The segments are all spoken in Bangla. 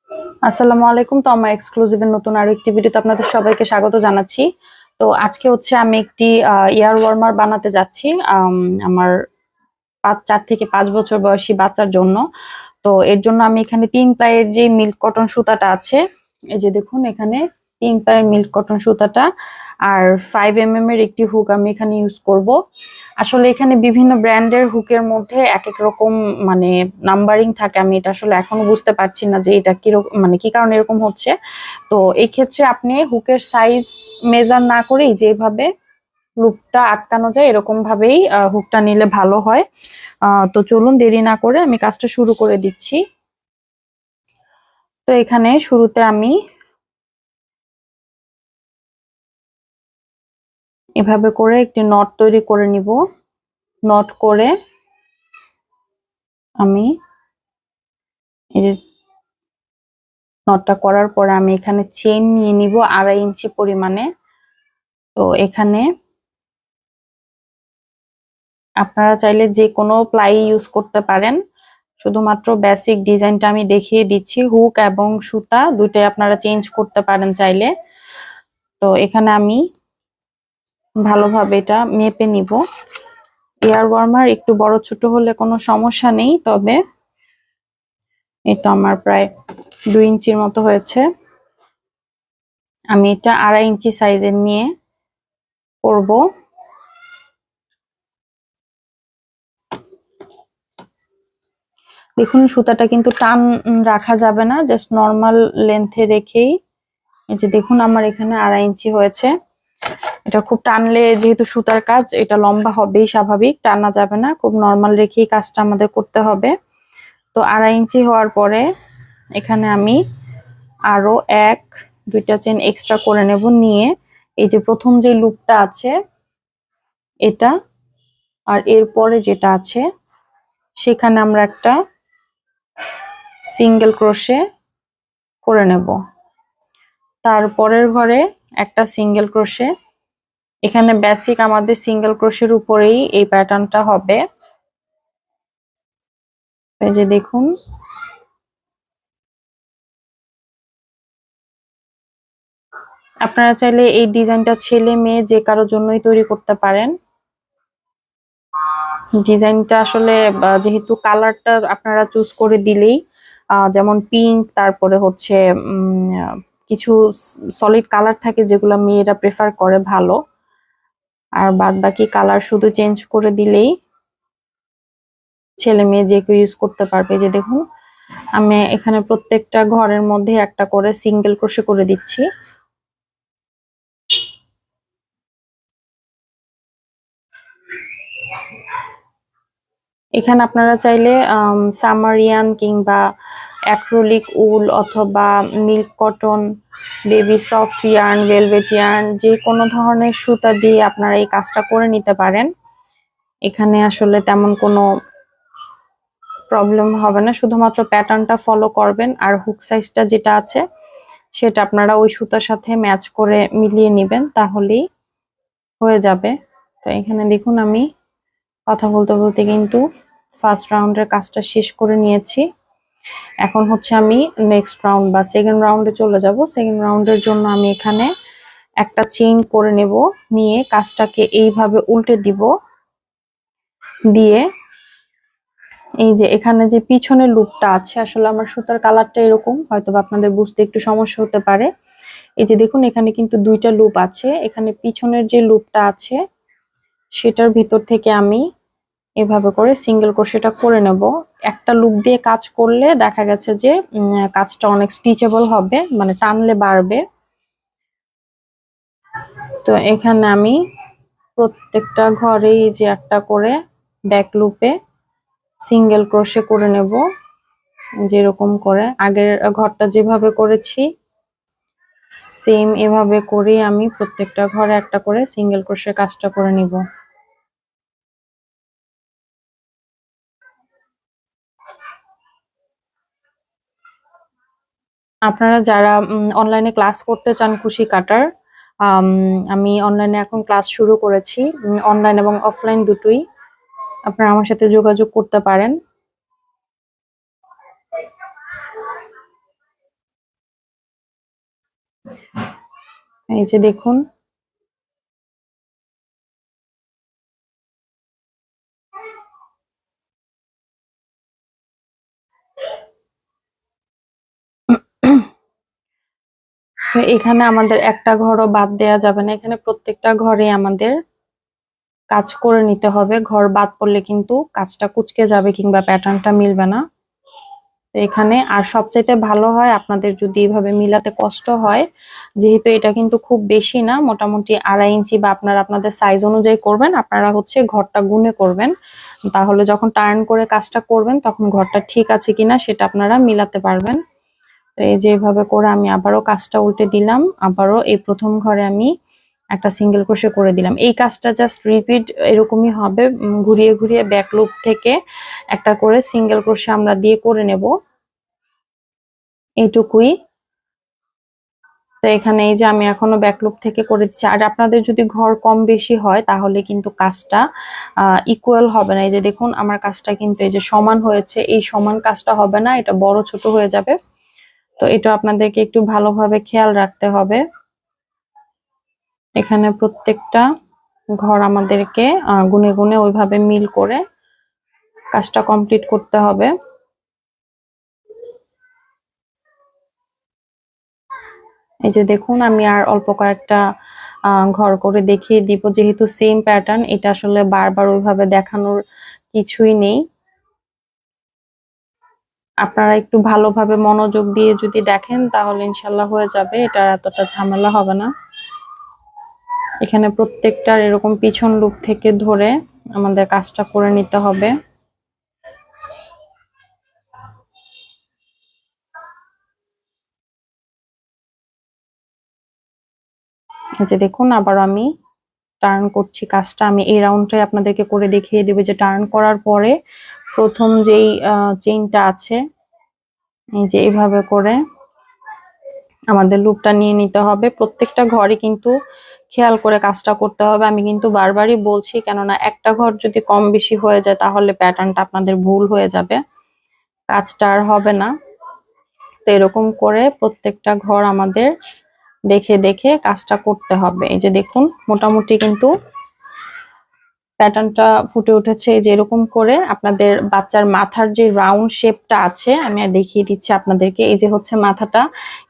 আসসালামু আলাইকুম। তো আমার এক্সক্লুসিভের নতুন আরো একটি ভিডিওতে আপনাদের সবাইকে স্বাগত জানাচ্ছি। তো আজকে হচ্ছে আমি একটি ইয়ার ওয়ার্মার বানাতে যাচ্ছি আমার 4 থেকে 5 বছর বয়সী বাচ্চার জন্য। তো এর জন্য আমি এখানে 3 প্লাইয়ের যে মিল্ক কটন সুতাটা আছে, এই যে দেখুন এখানে 3 প্লাইয়ের মিল্ক কটন সুতাটা আর 5 mm এর একটি হুক আমি এখানে ইউজ করব। আসলে এখানে বিভিন্ন ব্র্যান্ডের হুকের মধ্যে এক এক রকম মানে নাম্বারিং থাকে। আমি এটা আসলে এখনো বুঝতে পারছি না যে এটা কি মানে কি কারণে এরকম হচ্ছে। তো এই ক্ষেত্রে আপনি হুকের সাইজ মেজার না করেই যেভাবে লুপটা আটকানো যায় এরকম ভাবেই হুকটা নিলে ভালো হয়। তো চলুন দেরি না করে আমি কাজটা শুরু করে দিচ্ছি। তো এখানে শুরুতে আমি এভাবে করে একটি নট তৈরি করে নিব। নট করে আমি এই যে নটটা করার পরে আমি এখানে চেইন নিয়ে নিব 2.5 ইঞ্চি পরিমাণে। তো এখানে আপনারা চাইলে যে কোনো প্লাই ইউজ করতে পারেন, শুধুমাত্র বেসিক ডিজাইনটা আমি দেখিয়ে দিচ্ছি। হুক এবং সুতা দুটোই আপনারা চেঞ্জ করতে পারেন চাইলে। তো এখানে আমি ভালোভাবে এটা মেপে নিব। এয়ার ওয়ার্মার একটু বড় ছোট হলে কোনো সমস্যা নেই, তবে এই তো আমার প্রায় 2 ইঞ্চির মতো হয়েছে। আমি এটা 2.5 ইঞ্চি সাইজের নিয়ে করব। দেখুন সুতাটা কিন্তু টান রাখা যাবে না, জাস্ট নর্মাল লেন্থে রেখেই। এই যে দেখুন আমার এখানে 2.5 ইঞ্চি হয়েছে। এটা খুব টানলে যেহেতু সুতার কাজ, এটা লম্বা হবেই স্বাভাবিক, টানা যাবে না, খুব নর্মাল রেখেই কাজটা আমাদের করতে হবে। তো 2.5 ইঞ্চি হওয়ার পরে এখানে আমি আরো 1-2টা চেন এক্সট্রা করে নেব। নিয়ে এই যে প্রথম যে লুপটা আছে এটা আর এরপরে যেটা আছে সেখানে আমরা একটা সিঙ্গেল ক্রোশে করে নেব। তারপরের ঘরে একটা সিঙ্গেল ক্রোশে। এখানে বেসিক আমাদের সিঙ্গেল ক্রোশের উপরেই এই প্যাটার্নটা হবে। এই যে দেখুন আপনারা চাইলে এই ডিজাইনটা ছেলে মেয়ে যে কারোর জন্যই তৈরি করতে পারেন। ডিজাইনটা আসলে যেহেতু কালারটা আপনারা চুজ করে দিলেই, যেমন পিঙ্ক, তারপরে হচ্ছে কিছু সলিড কালার থাকে যেগুলো মেয়েরা প্রেফার করে ভালো, আর বাদ বাকি কালার শুধু চেঞ্জ করে দিলেই ছেলে মেয়ে যে কেউ ইউজ করতে পারবে। যে দেখুন আমি এখানে প্রত্যেকটা ঘরের মধ্যে একটা করে সিঙ্গেল ক্রোশে করে দিচ্ছি। এখানে আপনারা চাইলে সামারিয়ান কিংবা অ্যাক্রিলিক উল অথবা milk cotton, baby soft yarn, velvet yarn, যে কোনো ধরনের সুতা দিয়ে আপনারা এই কাজটা করে নিতে পারেন। এখানে আসলে তেমন কোনো প্রবলেম হবে না, শুধুমাত্র প্যাটার্নটা ফলো করবেন আর হুক সাইজটা যেটা আছে সেটা আপনারা ওই সুতার সাথে ম্যাচ করে মিলিয়ে নেবেন, তাহলেই হয়ে যাবে। তো এখানে দেখুন আমি কথা বলতে বলতে কিন্তু ফার্স্ট রাউন্ডের কাজটা শেষ করে নিয়েছি। এখন হচ্ছে আমি নেক্সট রাউন্ড বা সেকেন্ড রাউন্ডে চলে যাব। সেকেন্ড রাউন্ডের জন্য আমি এখানে একটা চেইন করে নেব। নিয়ে কাজটাকে এইভাবে উল্টে দিব। দিয়ে এই যে এখানে যে পিছনের লুপটা আছে, আসলে আমার সুতার কালারটা এরকম, হয়তো আপনাদের বুঝতে একটু সমস্যা হতে পারে। এই যে দেখুন এখানে কিন্তু 2টা লুপ আছে। এখানে পিছনের যে লুপটা আছে সেটার ভিতর থেকে আমি এভাবে করে সিঙ্গেল ক্রোশেটা করে নেব। একটা লুপ দিয়ে কাজ করলে দেখা গেছে যে কাজটা অনেক স্টিচেবল হবে, মানে টানলে বাড়বে। তো এখানে আমি প্রত্যেকটা ঘরেই যে একটা করে ব্যাক লুপে সিঙ্গেল ক্রোশে করে নেব, যেরকম করে আগের ঘরটা যেভাবে করেছি সেম এভাবে করে আমি প্রত্যেকটা ঘরে একটা করে সিঙ্গেল ক্রোশে কাজটা করে নিব। আপনারা যারা অনলাইনে ক্লাস করতে চান কুশি কাটার, আমি অনলাইনে এখন ক্লাস শুরু করেছি, অনলাইন এবং অফলাইন দুটোই। আপনারা আমার সাথে যোগাযোগ করতে পারেন। এই যে দেখুন, তো এখানে আমাদের একটা ঘরও বাদ দেয়া যাবে না, এখানে প্রত্যেকটা ঘরে আমাদের কাজ করে নিতে হবে। ঘর বাদ পড়লে কিন্তু কাজটা কুঁচকে যাবে কিংবা প্যাটার্নটা মিলবে না। তো এখানে আর সবচাইতে ভালো হয় আপনাদের যদি এভাবে মিলাতে কষ্ট হয়, যেহেতু এটা কিন্তু খুব বেশি না, মোটামুটি 2.5 ইঞ্চি বা আপনারা আপনাদের সাইজ অনুযায়ী করবেন, আপনারা হচ্ছে ঘরটা গুনে করবেন, তাহলে যখন টার্ন করে কাজটা করবেন তখন ঘরটা ঠিক আছে কিনা সেটা আপনারা মিলাতে পারবেন। তো এই যে এভাবে করে আমি আবারও কাজটা উল্টে দিলাম, আবারও এই প্রথম ঘরে আমি একটা সিঙ্গেল ক্রোশে করে দিলাম। এই কাজটা জাস্ট রিপিট এরকমই হবে, ঘুরিয়ে ঘুরিয়ে ব্যাক লুপ থেকে একটা করে সিঙ্গেল ক্রোশে আমরা দিয়ে করে নেব, এইটুকুই। তো এখানে এই যে আমি এখনো ব্যাকলুপ থেকে করে দিচ্ছি। আর আপনাদের যদি ঘর কম বেশি হয় তাহলে কিন্তু কাজটা ইকুয়াল হবে না। এই যে দেখুন আমার কাজটা কিন্তু এই যে সমান হয়েছে, এই সমান কাজটা হবে না, এটা বড় ছোট হয়ে যাবে। তো এটা আপনাদেরকে একটু ভালোভাবে খেয়াল রাখতে হবে। এখানে প্রত্যেকটা ঘর আমাদেরকে গুনে গুনে ওইভাবে মিল করে কাজটা কমপ্লিট করতে হবে। এই যে দেখুন আমি আর অল্প কয়েকটা ঘর করে দেখিয়ে দিব, যেহেতু সেম প্যাটার্ন, এটা আসলে বারবার ওইভাবে দেখানোর কিছুই নেই। আপনারা একটু ভালোভাবে মনোযোগ দিয়ে যদি দেখেন তাহলে ইনশাল্লাহ হয়ে যাবে, এটা এতটা ঝামেলা হবে না। এখানে প্রত্যেকটার এরকম পিছন লুপ থেকে ধরে আমাদের কাজটা করে নিতে হবে। এই যে দেখুন আবার আমি টার্ন করছি কাজটা, আমি এই রাউন্ডটাই আপনাদেরকে করে দেখিয়ে দেবো যে টার্ন করার পরে প্রথম যেই চেইনটা আছে, এই যে এইভাবে করে আমাদের লুপটা নিয়ে নিতে হবে। প্রত্যেকটা ঘরে কিন্তু খেয়াল করে কাজটা করতে হবে, আমি কিন্তু বারবারই বলছি, কেননা একটা ঘর যদি কম বেশি হয়ে যায় তাহলে প্যাটার্নটা আপনাদের ভুল হয়ে যাবে, কাজটা আর হবে না। তো এরকম করে প্রত্যেকটা ঘর আমাদের দেখে দেখে কাজটা করতে হবে। এই যে দেখুন মোটামুটি কিন্তু প্যাটার্নটা ফুটে উঠেছে। যে এরকম করে আপনাদের বাচ্চার মাথার যে রাউন্ড শেপটা আছে আমি দেখিয়ে দিচ্ছি আপনাদেরকে। এই যে হচ্ছে মাথাটা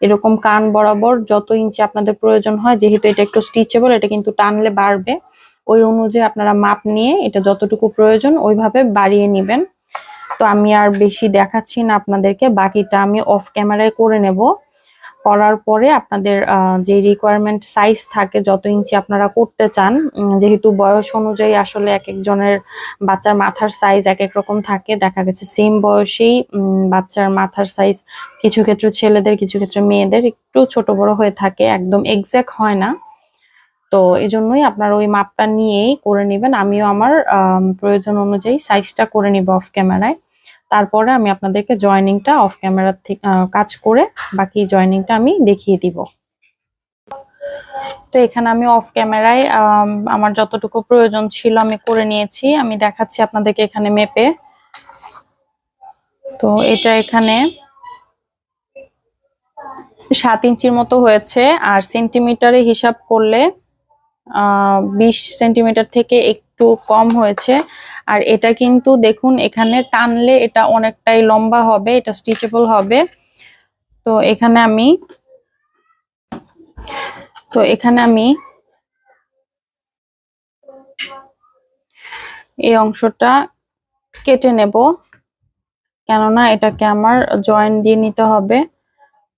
এরকম কান বরাবর যত ইঞ্চি আপনাদের প্রয়োজন হয়, যেহেতু এটা একটু স্টিচেবল, এটা কিন্তু টানলে বাড়বে, ওই অনুযায়ী আপনারা মাপ নিয়ে এটা যতটুকু প্রয়োজন ওইভাবে বাড়িয়ে নেবেন। তো আমি আর বেশি দেখাচ্ছি না আপনাদেরকে, বাকিটা আমি অফ ক্যামেরায় করে নেব। করার পরে আপনাদের যে রিকোয়ারমেন্ট সাইজ থাকে, যত ইঞ্চি আপনারা করতে চান, যেহেতু বয়স অনুযায়ী আসলে এক একজনের বাচ্চার মাথার সাইজ এক এক রকম থাকে, দেখা গেছে সেম বয়সেই বাচ্চার মাথার সাইজ কিছু ক্ষেত্রে ছেলেদের কিছু ক্ষেত্রে মেয়েদের একটু ছোট বড় হয়ে থাকে, একদম এক্সাক্ট হয় না। তো এই জন্যই আপনারা ওই মাপটা নিয়েই করে নেবেন। আমিও আমার প্রয়োজন অনুযায়ী সাইজটা করে নিব অফ ক্যামেরায়, তারপরে আমি আপনাদেরকে জয়েনিংটা অফ ক্যামেরা থেকে কাজ করে বাকি জয়েনিংটা আমি দেখিয়ে দিব। তো এখানে আমি অফ ক্যামেরায় আমার যতটুকু প্রয়োজন ছিল আমি করে নিয়েছি, আমি দেখাচ্ছি আপনাদেরকে এখানে মেপে। তো এটা এখানে 7 ইঞ্চির মতো হয়েছে, আর সেন্টিমিটারে হিসাব করলে 20 সেন্টিমিটার থেকে একটু কম হয়েছে। আর এটা কিন্তু দেখুন এখানে টানলে এটা অনেকটাই লম্বা হবে, এটা স্টিচেবল হবে। তো এখানে আমি এই অংশটা কেটে নেব, কেননা এটাকে আমার জয়েন দিয়ে নিতে হবে।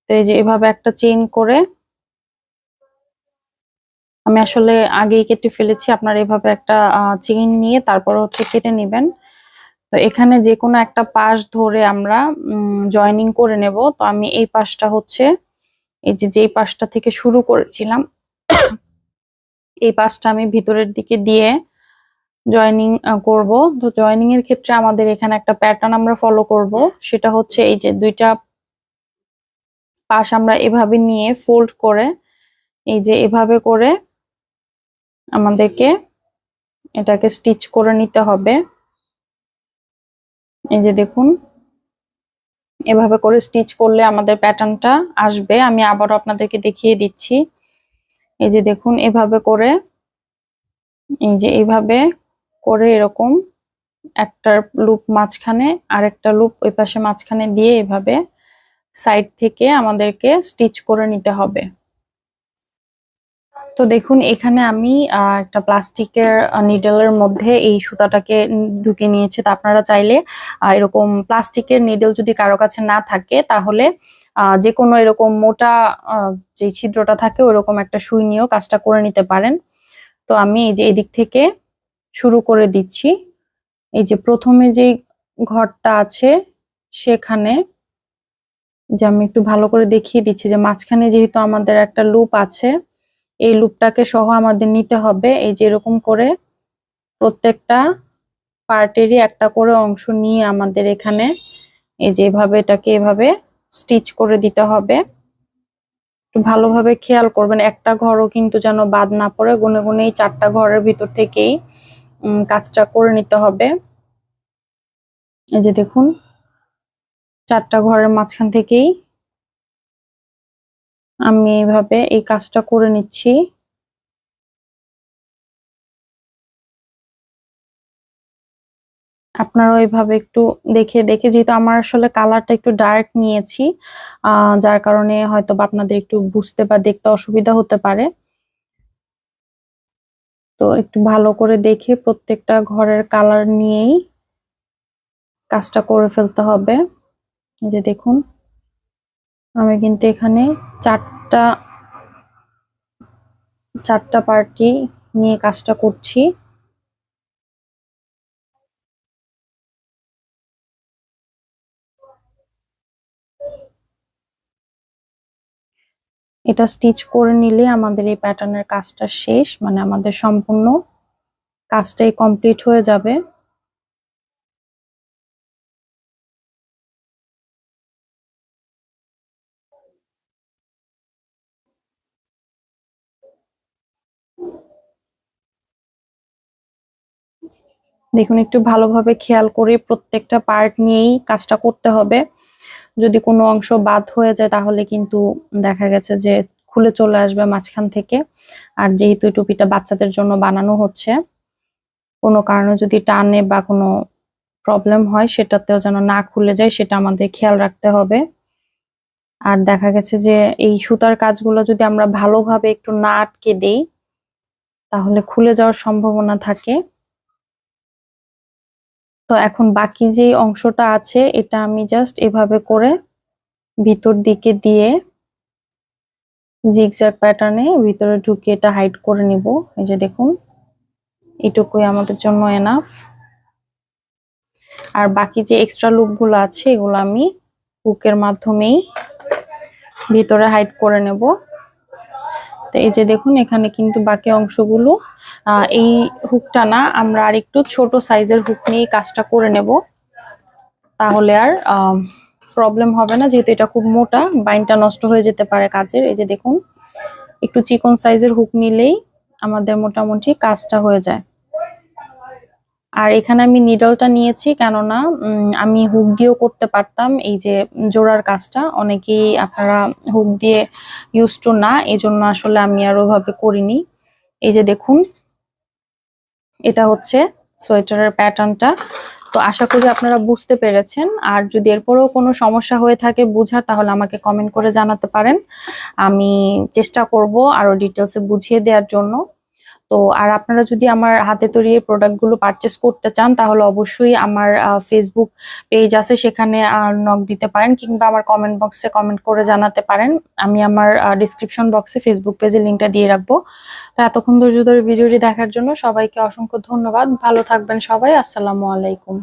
তো এই যে এভাবে একটা চেইন করে আমি আসলে আগেই কেটে ফেলেছি, আপনারা এভাবে একটা চেইন নিয়ে তারপর হচ্ছে কেটে নেবেন। তো এখানে যে কোনো একটা পাশ ধরে আমরা জয়েনিং করে নেব। তো আমি এই পাশটা হচ্ছে এই যে যেই পাশটা থেকে শুরু করেছিলাম এই পাশটা আমি ভিতরের দিকে দিয়ে জয়েনিং করব। তো জয়েনিং এর ক্ষেত্রে আমাদের এখানে একটা প্যাটার্ন আমরা ফলো করব, সেটা হচ্ছে এই যে দুইটা পাশ আমরা এভাবে নিয়ে ফোল্ড করে এই যে এভাবে করে আমাদেরকে এটাকে স্টিচ করে নিতে হবে। এই যে দেখুন এভাবে করে স্টিচ করলে আমাদের প্যাটার্নটা আসবে। আমি আবারও আপনাদেরকে দেখিয়ে দিচ্ছি। এই যে দেখুন, এভাবে করে, এই যে এইভাবে করে এরকম একটা লুপ মাঝখানে, আরেকটা লুপ ওই পাশে মাঝখানে দিয়ে এভাবে সাইড থেকে আমাদেরকে স্টিচ করে নিতে হবে। তো দেখুন, এখানে আমি একটা প্লাস্টিকের নিডলের মধ্যে এই সুতাটাকে ঢুকে নিয়েছি। তো আপনারা চাইলে এরকম প্লাস্টিকের নিডল যদি কারো কাছে না থাকে, তাহলে যে কোনো এরকম মোটা যে ছিদ্রটা থাকে ওরকম একটা সুই নিয়েও কাজটা করে নিতে পারেন। তো আমি এই যে এদিক থেকে শুরু করে দিচ্ছি। এই যে প্রথমে যে ঘরটা আছে সেখানে, যে আমি একটু ভালো করে দেখিয়ে দিচ্ছি যে মাঝখানে যেহেতু আমাদের একটা লুপ আছে, এই লুপটাকে সহ আমাদের নিতে হবে। এই যে এরকম করে প্রত্যেকটা পার্টেরই একটা করে অংশ নিয়ে আমাদের এখানে এই যে এভাবে এটাকে এভাবে স্টিচ করে দিতে হবে। একটু ভালোভাবে খেয়াল করবেন, একটা ঘরও কিন্তু যেন বাদ না পড়ে। গুনে গুনে এই 4টা ঘরের ভিতর থেকেই কাজটা করে নিতে হবে। এই যে দেখুন, 4টা ঘরের মাঝখান থেকেই আমি এইভাবে এই কাজটা করে নিচ্ছি। আপনারা ওইভাবে একটু দেখে দেখে, যেহেতু আমার আসলে কালারটা একটু ডার্ক নিয়েছি, যার কারণে হয়তো বা আপনাদের একটু বুঝতে বা দেখতে অসুবিধা হতে পারে। তো একটু ভালো করে দেখে প্রত্যেকটা ঘরের কালার নিয়েই কাজটা করে ফেলতে হবে। এই যে দেখুন, আমি কিন্তু এখানে চারটা চারটা পার্টি নিয়ে কাজটা করছি। এটা স্টিচ করে নিলে আমাদের এই প্যাটার্নের কাজটা শেষ, মানে আমাদের সম্পূর্ণ কাজটাই কমপ্লিট হয়ে যাবে। দেখুন, একটু ভালোভাবে খেয়াল করে প্রত্যেকটা পার্ট নিয়েই কাজটা করতে হবে। যদি কোনো অংশ বাদ হয়ে যায় তাহলে কিন্তু দেখা গেছে যে খুলে চলে আসবে মাঝখান থেকে। আর যেহেতু এই টুপিটা বাচ্চাদের জন্য বানানো হচ্ছে, কোনো কারণে যদি টানে বা কোনো প্রবলেম হয় সেটাতেও যেন না খুলে যায়, সেটা আমাদের খেয়াল রাখতে হবে। আর দেখা গেছে যে এই সুতার কাজগুলো যদি আমরা ভালোভাবে একটু না আটকে দেই, তাহলে খুলে যাওয়ার সম্ভাবনা থাকে। তো এখন বাকি যে অংশটা আছে এটা আমি জাস্ট এভাবে করে ভিতর দিকে দিয়ে জিগজ্যাগ প্যাটার্নে ভিতরে ঢুকে এটা হাইড করে নিব। এই যে দেখুন, এটুকুই আমাদের জন্য এনাফ। আর বাকি যে এক্সট্রা লুপ গুলো আছে এগুলো আমি হুকের মাধ্যমেই ভিতরে হাইড করে নেব। তো এই যে দেখুন, এখানে কিন্তু বাকি অংশগুলো এই হুকটা না, আমরা আর একটু ছোট সাইজের হুক নিয়ে কাজটা করে নেব, তাহলে আর প্রবলেম হবে না। যেহেতু এটা খুব মোটা, বাইনটা নষ্ট হয়ে যেতে পারে কাজের। এই যে দেখুন, একটু চিকন সাইজের হুক নিলেই আমাদের মোটামুটি কাজটা হয়ে যায়। আর এখানে আমি নিডলটা নিয়েছি কেননা আমি হুক দিয়েও করতে পারতাম এই যে জোড়ার কাজটা। অনেকেই আপনারা হুক দিয়ে ইউজ টু না, এই জন্য আসলে আমি আর ওইভাবে করিনি। এই যে দেখুন, এটা হচ্ছে সোয়েটারের প্যাটার্নটা। তো আশা করি আপনারা বুঝতে পেরেছেন। আর যদি এরপরেও কোনো সমস্যা হয়ে থাকে বুঝার, তাহলে আমাকে কমেন্ট করে জানাতে পারেন। আমি চেষ্টা করব আরো ডিটেলসে বুঝিয়ে দেওয়ার জন্য। তো আর আপনারা যদি আমার হাতে তৈরি এই প্রোডাক্টগুলো পারচেস করতে চান, তাহলে অবশ্যই আমার ফেসবুক পেজ আছে, সেখানে নক দিতে পারেন, কিংবা আমার কমেন্ট বক্সে কমেন্ট করে জানাতে পারেন। আমি আমার ডিসক্রিপশন বক্সে ফেসবুক পেজের লিঙ্কটা দিয়ে রাখবো। তো এতক্ষণ ধৈর্য ধরে ভিডিওটি দেখার জন্য সবাইকে অসংখ্য ধন্যবাদ। ভালো থাকবেন সবাই। আসসালামু আলাইকুম।